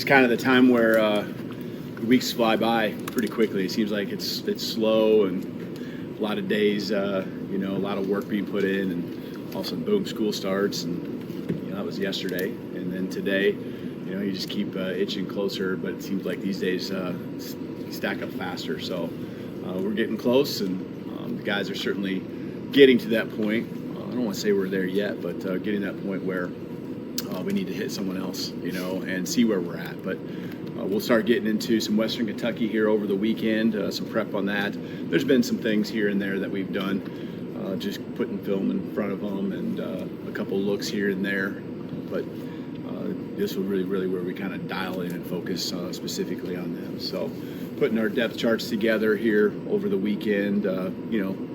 kind of the time where the weeks fly by pretty quickly. It seems like it's slow and a lot of days, a lot of work being put in, and all of a sudden, boom, school starts, and that was yesterday. And then today, you just keep itching closer, but it seems like these days stack up faster. So we're getting close, and the guys are certainly getting to that point. I don't want to say we're there yet, but getting to that point where we need to hit someone else, and see where we're at. But we'll start getting into some Western Kentucky here over the weekend, some prep on that. There's been some things here and there that we've done, just putting film in front of them and a couple looks here and there. But this will really where we kind of dial in and focus specifically on them. So putting our depth charts together here over the weekend,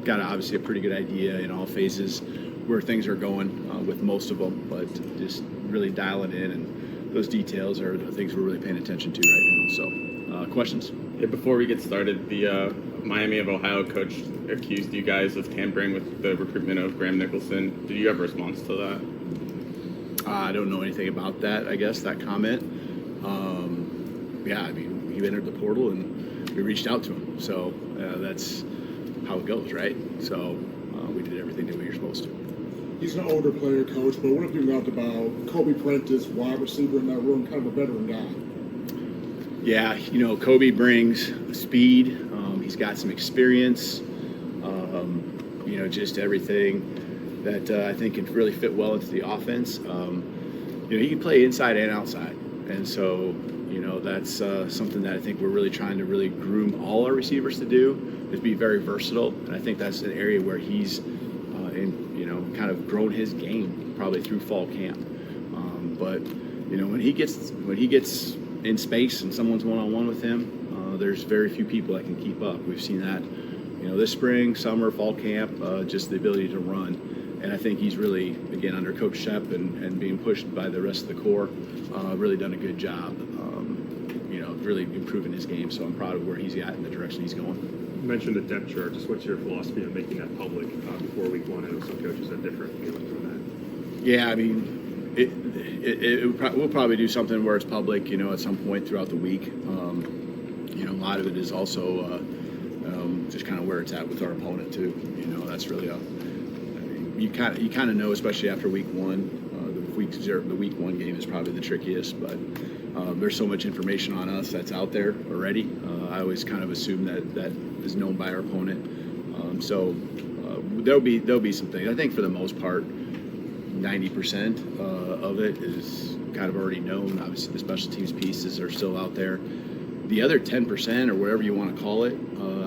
got obviously a pretty good idea in all phases where things are going with most of them, but just really dialing in, and those details are the things we're really paying attention to right now. So questions? Yeah, before we get started, the Miami of Ohio coach accused you guys of tampering with the recruitment of Graham Nicholson. Did you have a response to that? I don't know anything about that, I guess, that comment. He entered the portal and we reached out to him. So that's how it goes, right? So we did everything that we were supposed to. He's an older player, coach, but what have you loved about Kobe Prentice, wide receiver in that room, kind of a veteran guy? Yeah, Kobe brings speed. He's got some experience. Just everything that I think can really fit well into the offense. He can play inside and outside, and so that's something that I think we're really trying to really groom all our receivers to do, is be very versatile. And I think that's an area where he's kind of grown his game probably through fall camp. But when he gets in space and someone's one-on-one with him, there's very few people that can keep up. We've seen that this spring, summer, fall camp, just the ability to run. And I think he's really, again, under Coach Shep and being pushed by the rest of the core, really done a good job, really improving his game. So I'm proud of where he's at and the direction he's going. You mentioned the depth chart. Just what's your philosophy on making that public before week one? I know some coaches have different feelings on that. Yeah, we'll probably do something where it's public, at some point throughout the week. A lot of it is also just kind of where it's at with our opponent too. That's really you kind of know, especially after week one. The week one game is probably the trickiest, but there's so much information on us that's out there already. I always kind of assume that is known by our opponent. So there'll be some things. I think for the most part, 90% of it is kind of already known. Obviously, the special teams pieces are still out there. The other 10%, or whatever you want to call it,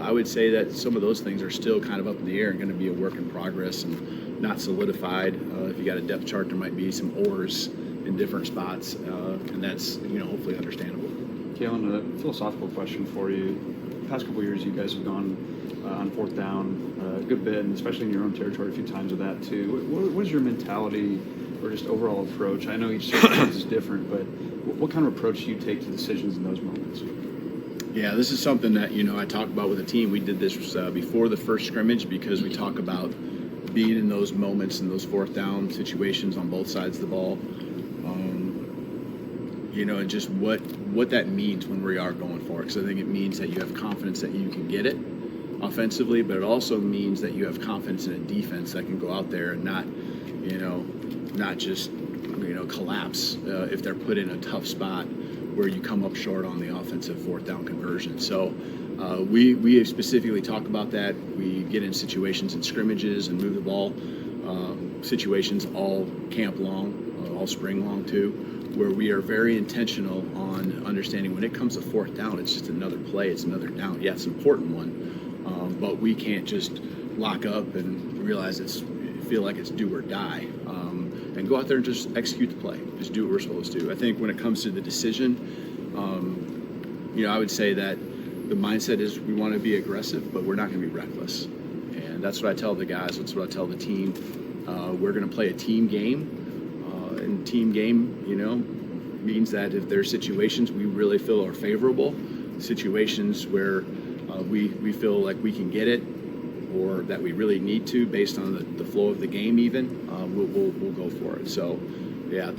I would say that some of those things are still kind of up in the air and going to be a work in progress and not solidified. If you got a depth chart, there might be some oars in different spots, and that's hopefully understandable. Kalen, a philosophical question for you. The past couple of years, you guys have gone on fourth down a good bit, and especially in your own territory a few times with that too. What is your mentality or just overall approach? I know each circumstance is different, but what kind of approach do you take to decisions in those moments? Yeah, this is something that I talk about with the team. We did this before the first scrimmage because we talk about being in those moments and those fourth down situations on both sides of the ball. And just what that means when we are going for it. Because I think it means that you have confidence that you can get it offensively, but it also means that you have confidence in a defense that can go out there and not just collapse if they're put in a tough spot where you come up short on the offensive fourth down conversion. So we specifically talk about that. We get in situations in scrimmages and move the ball situations all camp long, all spring long too, where we are very intentional on understanding when it comes to fourth down, it's just another play, it's another down. Yeah, it's an important one, but we can't just lock up and realize feel like it's do or die, and go out there and just execute the play, just do what we're supposed to. I think when it comes to the decision, I would say that the mindset is we want to be aggressive, but we're not going to be reckless. And that's what I tell the guys, that's what I tell the team. We're going to play a team game. And team game, means that if there's situations we really feel are favorable, situations where we feel like we can get it, or that we really need to based on the flow of the game even, we'll go for it. So, yeah,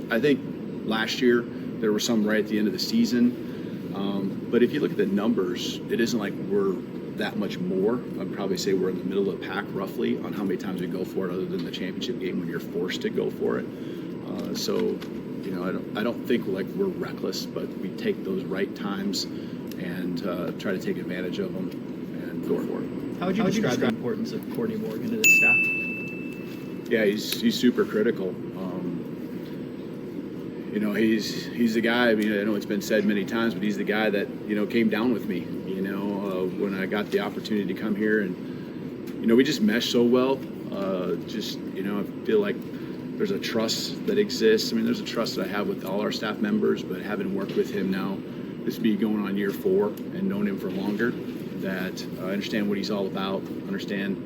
I think last year There were some right at the end of the season. But if you look at the numbers, it isn't like we're that much more. I'd probably say we're in the middle of the pack roughly on how many times we go for it, other than the championship game when you're forced to go for it. So, I don't think like we're reckless, but we take those right times and try to take advantage of them and go for it. How would you describe the importance of Courtney Morgan to the staff? Yeah, he's super critical. He's the guy. I mean, I know it's been said many times, but he's the guy that came down with me. When I got the opportunity to come here, and we just mesh so well. I feel like there's a trust that exists. I mean, there's a trust that I have with all our staff members, but having worked with him now, this be going on year 4, and known him for longer, that I understand what he's all about. Understand,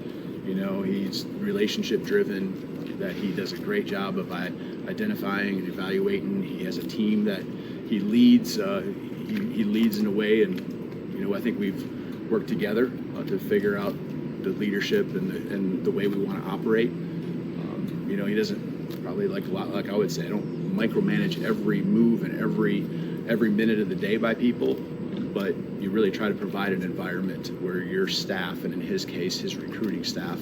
he's relationship driven. That he does a great job of identifying and evaluating. He has a team that he leads. He leads in a way, and I think we've worked together to figure out the leadership and the way we want to operate. He doesn't probably like I would say, I don't micromanage every move and every minute of the day by people, but you really try to provide an environment where your staff, and in his case, his recruiting staff,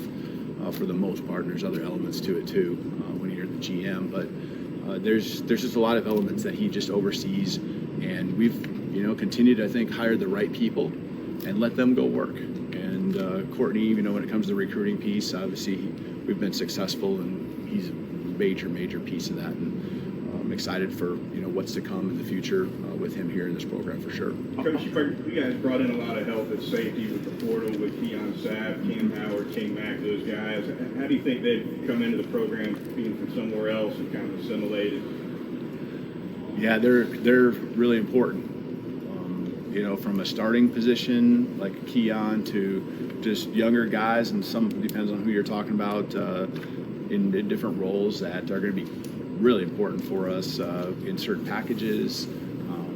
for the most part, there's other elements to it too when you're the GM, but there's just a lot of elements that he just oversees, and we've continued to, I think, hire the right people and let them go work. And Courtney, when it comes to the recruiting piece, obviously we've been successful, and he's a major piece of that. And I'm excited for what's to come in the future with him here in this program for sure. Coach, you guys brought in a lot of help at safety with the portal, with Keon Sapp, Cam Howard, King Mack, those guys. How do you think they've come into the program being from somewhere else and kind of assimilated? Yeah, they're really important. From a starting position like Keon to just younger guys, and some depends on who you're talking about in different roles that are going to be really important for us in certain packages,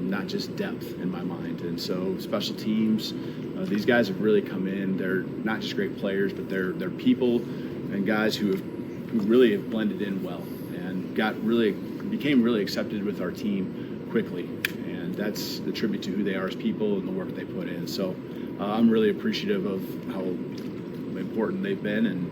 not just depth in my mind. And so special teams, these guys have really come in. They're not just great players, but they're people and guys who really have blended in well and became really accepted with our team quickly. And that's a tribute to who they are as people and the work they put in. So I'm really appreciative of how important they've been, and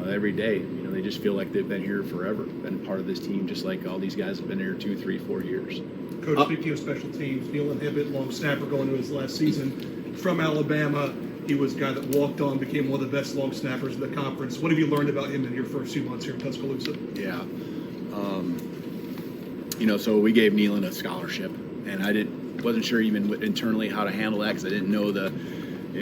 every day, they just feel like they've been here forever, been part of this team, just like all these guys have been here 2, 3, 4 years. Coach, speaking of special teams, Neil Hibbett, long snapper going into his last season from Alabama. He was a guy that walked on, became one of the best long snappers in the conference. What have you learned about him in your first few months here in Tuscaloosa? Yeah. So we gave Nealon a scholarship, and I wasn't sure even internally how to handle that, because I didn't know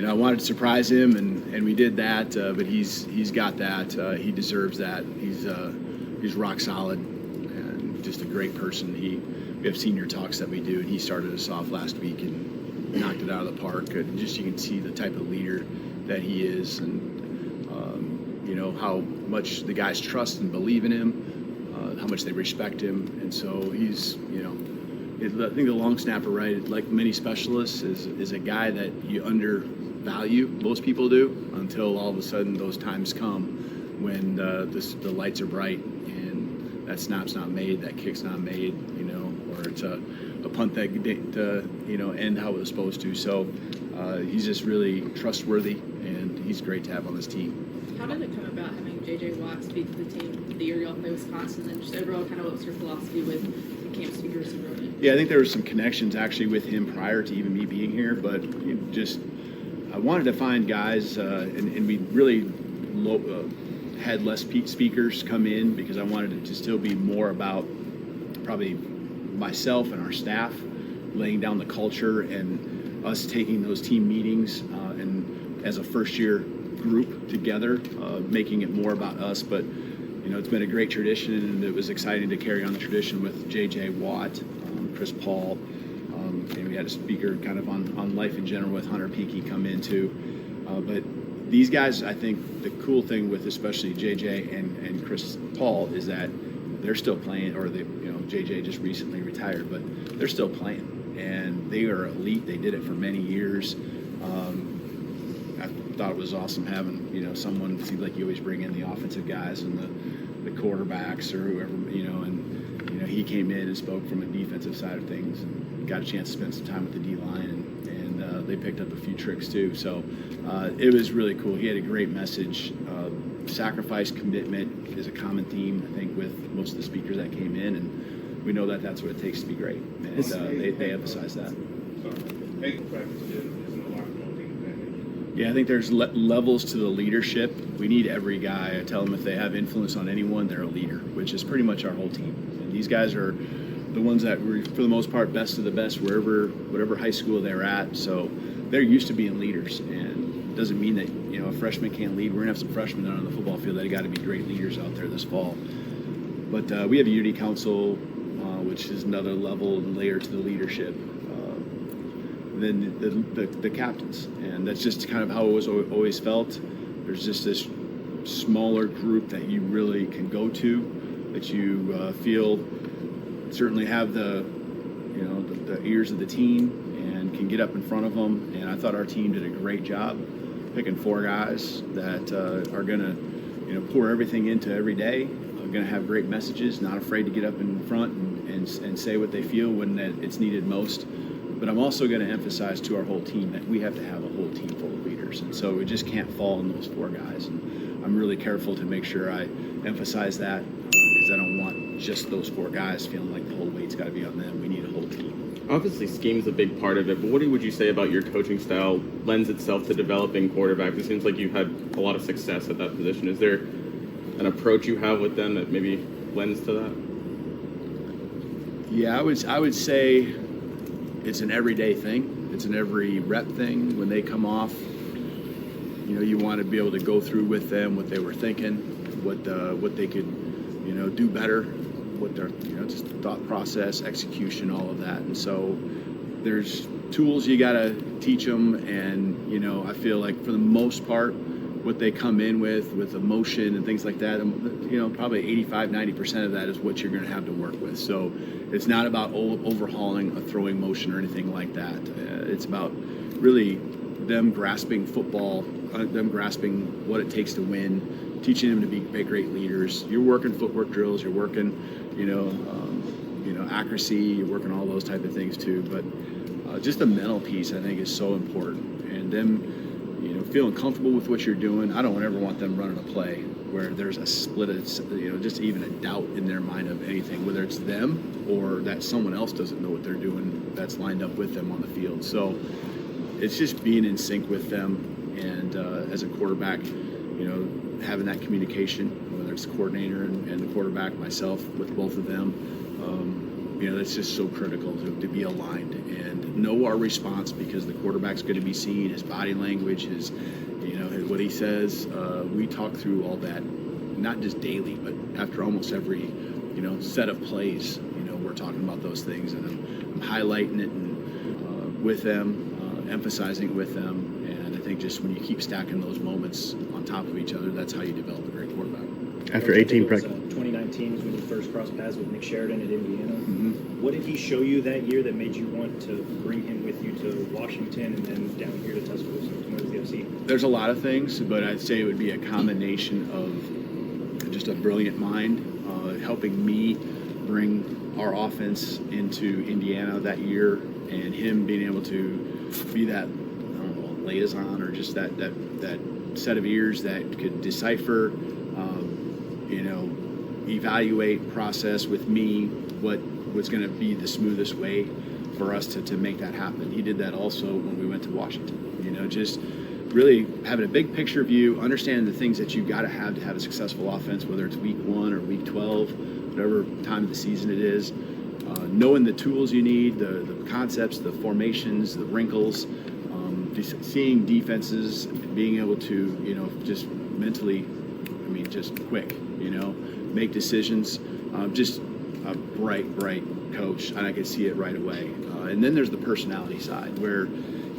I wanted to surprise him, and we did that, but he's got that. He deserves that. He's rock solid and just a great person. We have senior talks that we do, and he started us off last week and knocked it out of the park. And just you can see the type of leader that he is, and how much the guys trust and believe in him, how much they respect him, and so he's I think the long snapper, right, like many specialists, is a guy that you undervalue. Most people do, until all of a sudden those times come when the lights are bright and that snap's not made, that kick's not made, or it's a punt that didn't end how it was supposed to. So he's just really trustworthy, and he's great to have on this team. How did it come about having J.J. Watt speak to the team the year y'all played Wisconsin, and just overall kind of what was your philosophy with the camp speakers and Roman? Yeah, I think there were some connections actually with him prior to even me being here, but I wanted to find guys, and we really had less speakers come in, because I wanted it to still be more about probably myself and our staff laying down the culture, and us taking those team meetings and as a first year group together, making it more about us. But it's been a great tradition, and it was exciting to carry on the tradition with J.J. Watt, Chris Paul, and we had a speaker kind of on life in general with Hunter Peakey come in too. But these guys, I think the cool thing with especially J.J. and Chris Paul is that they're still playing, or J.J. just recently retired, but they're still playing, and they are elite. They did it for many years. I thought it was awesome having someone. It seems like you always bring in the offensive guys and the quarterbacks or whoever, and he came in and spoke from a defensive side of things and got a chance to spend some time with the D-line, and they picked up a few tricks too. So it was really cool. He had a great message. Sacrifice, commitment is a common theme, I think, with most of the speakers that came in, and we know that that's what it takes to be great, and they emphasize that. Yeah, I think there's levels to the leadership. We need every guy. I tell them if they have influence on anyone, they're a leader, which is pretty much our whole team. And these guys are the ones that were, for the most part, best of the best whatever high school they're at. So they're used to being leaders, and it doesn't mean that a freshman can't lead. We're gonna have some freshmen out on the football field that got to be great leaders out there this fall. But we have a unity council, which is another level and layer to the leadership. Then the captains, and that's just kind of how it was always felt. There's just this smaller group that you really can go to, that you feel certainly have the ears of the team and can get up in front of them. And I thought our team did a great job picking 4 guys that are gonna pour everything into every day, are gonna have great messages, not afraid to get up in front and say what they feel when it's needed most. But I'm also going to emphasize to our whole team that we have to have a whole team full of leaders. And so we just can't fall on those 4 guys. And I'm really careful to make sure I emphasize that because I don't want just those 4 guys feeling like the whole weight's got to be on them. We need a whole team. Obviously, scheme's a big part of it, but what would you say about your coaching style lends itself to developing quarterbacks? It seems like you've had a lot of success at that position. Is there an approach you have with them that maybe lends to that? Yeah, I would say it's an everyday thing. It's an every rep thing. When they come off, you want to be able to go through with them what they were thinking, what they could, do better, what their, just thought process, execution, all of that. And so there's tools you got to teach them. And, I feel like for the most part, what they come in with emotion and things like that, probably 85-90% of that is what you're going to have to work with. So it's not about overhauling a throwing motion or anything like that. It's about really them grasping football, them grasping what it takes to win, teaching them to be great leaders. You're working footwork drills, you're working, accuracy, you're working all those type of things too. But just the mental piece, I think, is so important. And them, feeling comfortable with what you're doing. I don't ever want them running a play where there's a split, just even a doubt in their mind of anything, whether it's them or that someone else doesn't know what they're doing that's lined up with them on the field. So it's just being in sync with them, and as a quarterback, having that communication, whether it's the coordinator and the quarterback, myself, with both of them, that's just so critical to be aligned and know our response, because the quarterback's going to be seeing his body language, his what he says. We talk through all that, not just daily, but after almost every set of plays. We're talking about those things, and I'm highlighting it and with them, emphasizing it with them. And I think just when you keep stacking those moments on top of each other, that's how you develop a great quarterback. After 18 practice. 2019 is when you first crossed paths with Nick Sheridan at Indiana. Mm-hmm. What did he show you that year that made you want to bring him with you to Washington and then down here to Tuscaloosa to win the FC? There's a lot of things, but I'd say it would be a combination of just a brilliant mind, helping me bring our offense into Indiana that year, and him being able to be that, liaison, or just that set of ears that could decipher, evaluate, process with me what was going to be the smoothest way for us to make that happen. He did that also when we went to Washington. Just really having a big picture view, understanding the things that you got to have a successful offense, whether it's week 1 or week 12, whatever time of the season it is. Knowing the tools you need, the concepts, the formations, the wrinkles, seeing defenses, being able to, just mentally, just quick, make decisions. Just a bright coach, and I could see it right away. And then there's the personality side, where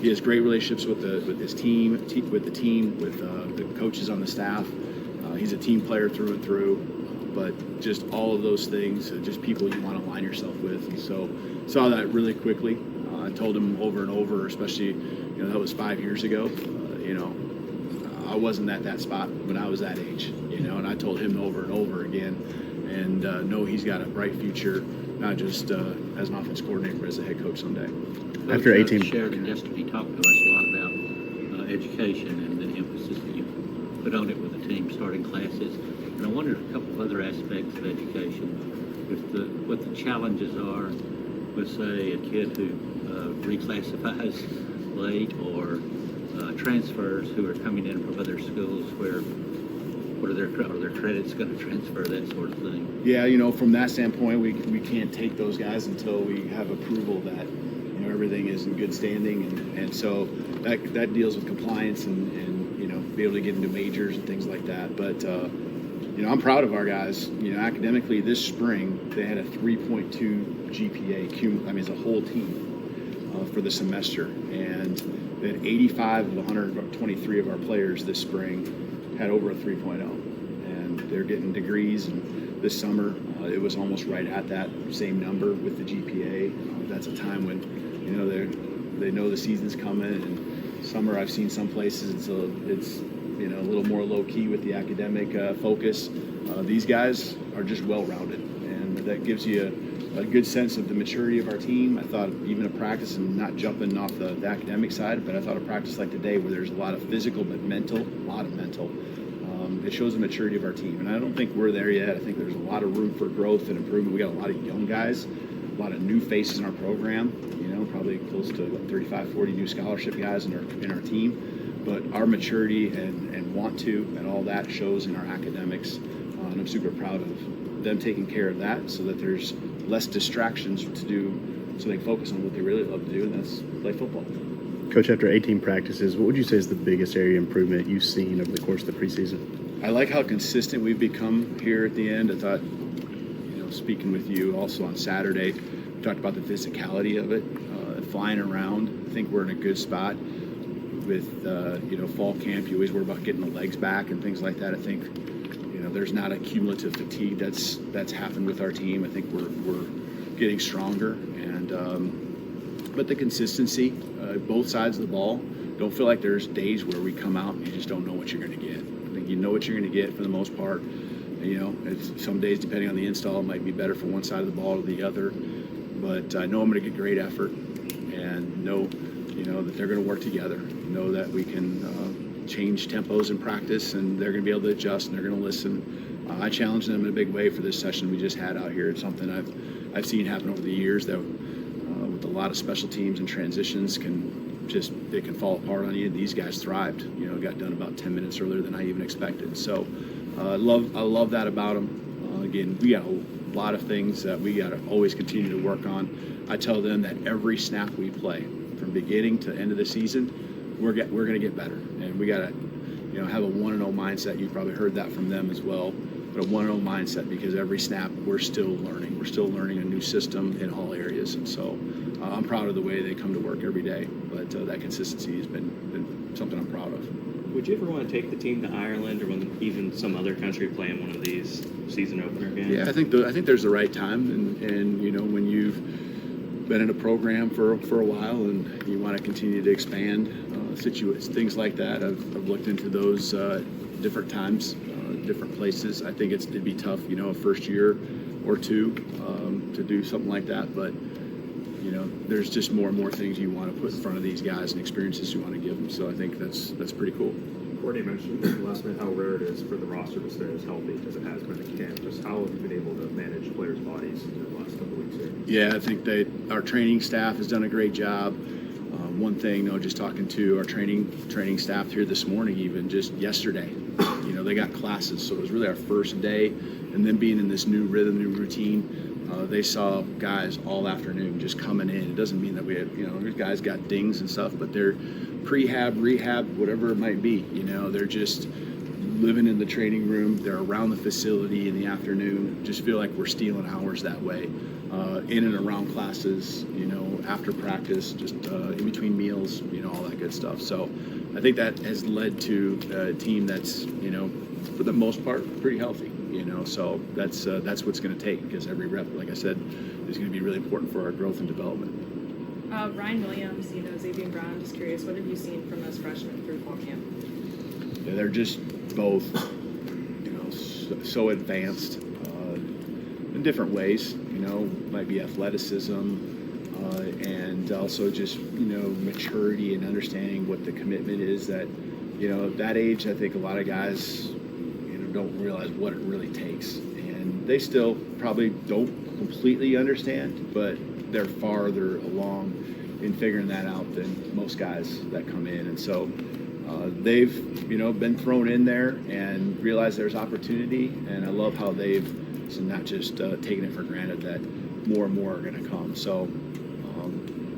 he has great relationships with his team, with the coaches on the staff. He's a team player through and through. But just all of those things, just people you want to align yourself with. And so saw that really quickly. I told him over and over, especially, that was 5 years ago. I wasn't at that spot when I was that age. and I told him over and over again, and know he's got a bright future, not just as an offense coordinator, but as a head coach someday. After 18, Sheridan yesterday talked to us a lot about education and the emphasis that you put on it with the team starting classes. And I wondered a couple of other aspects of education. What the challenges are with, say, a kid who reclassifies late or transfers who are coming in from other schools where are their credits going to transfer, that sort of thing. Yeah, from that standpoint, we can't take those guys until we have approval that everything is in good standing, and so that deals with compliance and be able to get into majors and things like that. But I'm proud of our guys. Academically this spring they had a 3.2 GPA as a whole team for the semester, and they had 85 of 123 of our players this spring had over a 3.0, and they're getting degrees. And this summer it was almost right at that same number with the GPA. That's a time when they know the season's coming, and summer I've seen some places it's a little more low key with the academic focus. These guys are just well-rounded, and that gives you a good sense of the maturity of our team. I thought even a practice, and not jumping off the academic side, but I thought a practice like today where there's a lot of physical but mental, a lot of mental, it shows the maturity of our team. And I don't think we're there yet. I think there's a lot of room for growth and improvement. We got a lot of young guys, a lot of new faces in our program, probably close to 35, 40 new scholarship guys in our team. But our maturity and want to and all that shows in our academics. And I'm super proud of them taking care of that so that there's less distractions to do, so they can focus on what they really love to do, and that's play football. Coach, after 18 practices, what would you say is the biggest area of improvement you've seen over the course of the preseason? I like how consistent we've become here at the end. I thought, speaking with you also on Saturday, we talked about the physicality of it, flying around. I think we're in a good spot with, fall camp. You always worry about getting the legs back and things like that. I think, there's not a cumulative fatigue that's happened with our team. I think we're getting stronger, and but the consistency, both sides of the ball. Don't feel like there's days where we come out and you just don't know what you're going to get. I think you know what you're going to get for the most part. It's some days, depending on the install, it might be better for one side of the ball or the other. But I know I'm going to get great effort, and know, that they're going to work together. Know that we can change tempos in practice, and they're going to be able to adjust, and they're going to listen. I challenged them in a big way for this session we just had out here. It's something I've seen happen over the years that with a lot of special teams and transitions they can fall apart on you. These guys thrived. Got done about 10 minutes earlier than I even expected. So I love that about them. Again, we got a lot of things that we got to always continue to work on. I tell them that every snap we play, from beginning to end of the season, we're going to get better, and we got to have a 1-0 mindset. You probably heard that from them as well. But a 1-0 mindset, because every snap we're still learning. We're still learning a new system in all areas, and so I'm proud of the way they come to work every day. But that consistency has been something I'm proud of. Would you ever want to take the team to Ireland or even some other country playing one of these season opener games? Yeah, I think there's the right time, and when you've been in a program for a while and you want to continue to expand, things like that. I've looked into those different times, different places. I think it'd be tough, a first year or two to do something like that, but there's just more and more things you want to put in front of these guys and experiences you want to give them. So I think that's pretty cool. Courtney mentioned last night how rare it is for the roster to stay as healthy as it has been at camp. Just how have you been able to manage players' bodies in the last couple of weeks here? Yeah, I think our training staff has done a great job. One thing, just talking to our training staff here this morning, even just yesterday, they got classes, so it was really our first day, and then being in this new rhythm, new routine. They saw guys all afternoon just coming in. It doesn't mean that we have, these guys got dings and stuff, but they're prehab, rehab, whatever it might be. They're just living in the training room. They're around the facility in the afternoon. Just feel like we're stealing hours that way. In and around classes, after practice, just in between meals, all that good stuff. So I think that has led to a team that's, for the most part, pretty healthy. So that's what's going to take, because every rep, like I said, is going to be really important for our growth and development. Ryan Williams, Xavier Brown, I'm just curious, what have you seen from those freshmen through fall camp? Yeah, they're just both, so advanced in different ways. Might be athleticism and also just maturity and understanding what the commitment is. That at that age, I think a lot of guys don't realize what it really takes, and they still probably don't completely understand, but they're farther along in figuring that out than most guys that come in. And so they've been thrown in there and realized there's opportunity, and I love how they've not just taken it for granted that more and more are going to come. So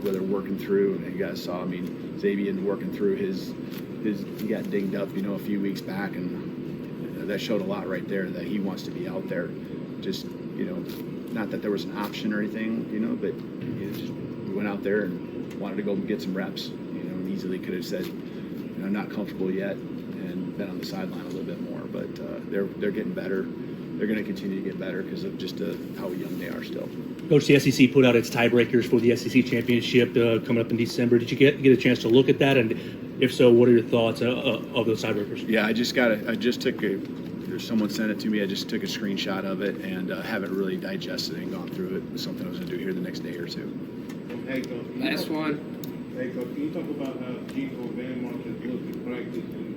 where they're working through, and you guys saw, Xavier working through his he got dinged up a few weeks back, and that showed a lot right there that he wants to be out there. Just not that there was an option or anything, but we went out there and wanted to go get some reps, and easily could have said, I'm not comfortable yet, and been on the sideline a little bit more. But they're getting better. They're going to continue to get better because of just how young they are still. Coach, the SEC put out its tiebreakers for the SEC championship coming up in December. Did you get a chance to look at that? And if so, what are your thoughts of those tiebreakers? Yeah, someone sent it to me. I just took a screenshot of it and haven't really digested it and gone through it. It's something I was going to do here the next day or two. Hey, Coach, Last one. Hey, Coach, can you talk about how Gino Van Martin's looked in practice and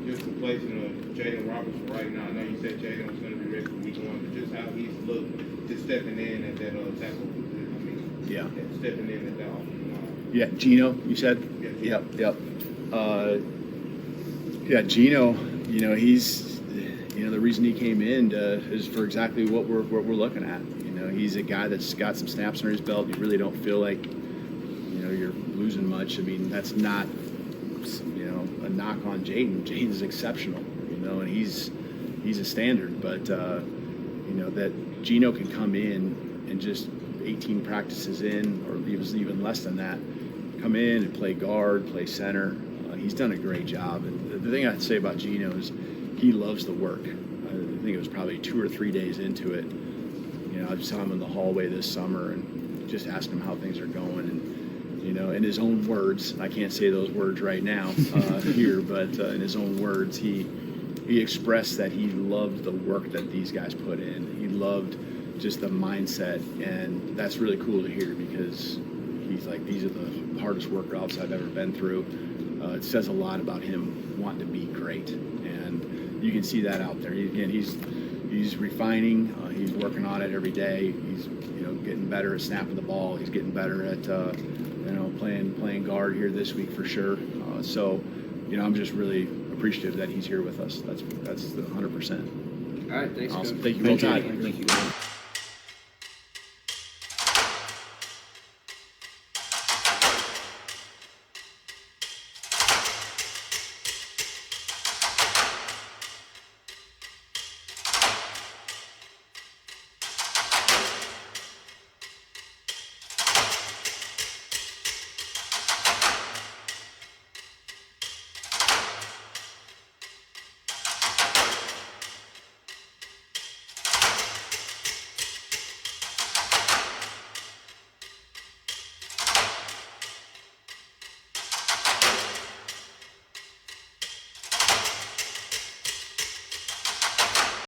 just replacing Jaden Robertson right now? I know you said Jaden was going to be ready for week 1, but just how he's looked just stepping in at that tackle position. Yeah. Stepping in at that offensive line. Yeah, Gino, you said? Yeah. Yep. Gino, he's, the reason he came in is for exactly what we're looking at. He's a guy that's got some snaps under his belt. You really don't feel like, you're losing much. That's not, a knock on Jaden. Jaden's exceptional, and he's a standard. But, that Gino can come in and just 18 practices in, or even less than that, come in and play guard, play center. He's done a great job. And the thing I'd say about Gino is he loves the work. I think it was probably 2 or 3 days into it. I saw him in the hallway this summer and just asked him how things are going. And, in his own words, I can't say those words right now here, but in his own words, he expressed that he loved the work that these guys put in. He loved just the mindset, and that's really cool to hear because he's like, these are the hardest workouts I've ever been through. It says a lot about him wanting to be great, and you can see that out there. He's refining. He's working on it every day. He's getting better at snapping the ball. He's getting better at playing guard here this week for sure. So I'm just really appreciative that he's here with us. That's 100%. All right, thanks. Awesome. Coach. Thank you, Coach. Thank you.